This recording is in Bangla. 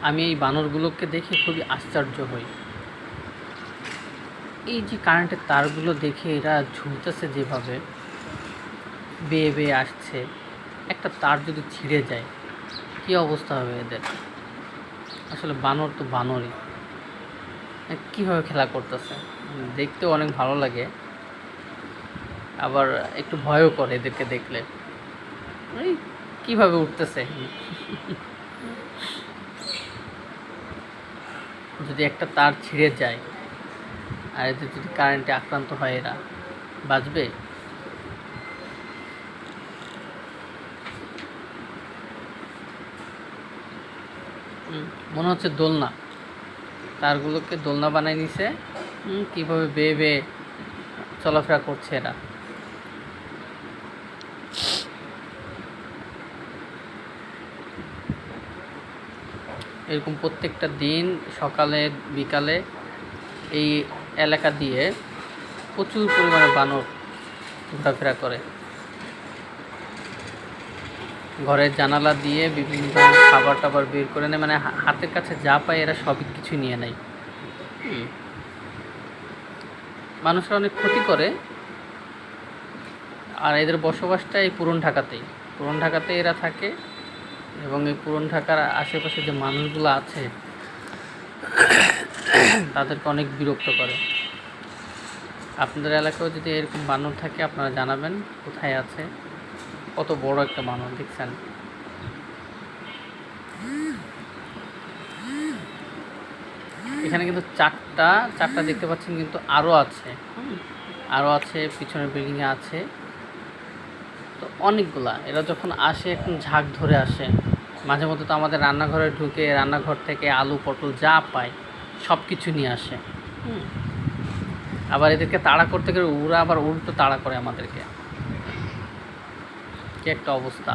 আমি এই বানরগুলোকে দেখে খুবই আশ্চর্য হই। এই যে কারেন্টের তারগুলো দেখে এরা ঝুলতেছে যেভাবে, বেয়ে বেয়ে আসছে, একটা তার যদি ছিঁড়ে যায় কী অবস্থা হবে এদের। আসলে বানর তো বানরই, কীভাবে খেলা করতেছে দেখতেও অনেক ভালো লাগে, আবার একটু ভয়ও করে এদেরকে দেখলে। এই কীভাবে উঠতেছে, যদি একটা তার ছিঁড়ে যায় আর এদের যদি কারেন্টে আক্রান্ত হয় এরা বাঁচবে? মনে হচ্ছে দোলনা, তারগুলোকে দোলনা বানায় নিছে। কীভাবে বেয়ে বেয়ে চলাফেরা করছে এরা। এরকম প্রত্যেকটা দিন সকালে বিকালে এই এলাকা দিয়ে প্রচুর পরিমাণে বানর ঘোরাফেরা করে। ঘরের জানালা দিয়ে বিভিন্ন ধরনের খাবার টাবার বের করে নেয়, মানে হাতের কাছে যা পায় এরা সবই কিছু নিয়ে নেয়। মানুষরা অনেক ক্ষতি করে। আর এদের বসবাসটা এই পুরান ঢাকাতেই এরা থাকে, এবং এই পুরান ঢাকার আশেপাশে যে মানুষগুলো আছে তাদেরকে অনেক বিরক্ত করে। আপনাদের এলাকায় যদি এরকম বানর থাকে আপনারা জানাবেন কোথায় আছে। কত বড় একটা বানর দেখছেন। এখানে কিন্তু চারটা দেখতে পাচ্ছেন, কিন্তু আরও আছে পিছনের বিল্ডিংয়ে আছে। তো অনেকগুলা এরা যখন আসে এখন ঝাঁক ধরে আসে। মাঝে মধ্যে তো আমাদের রান্নাঘরে ঢুকে রান্নাঘর থেকে আলু পটল যা পায় সব কিছু নিয়ে আসে। আবার এদেরকে তাড়া করতে গেলে ওরা আবার উল্টো তাড়া করে আমাদেরকে। কি একটা অবস্থা।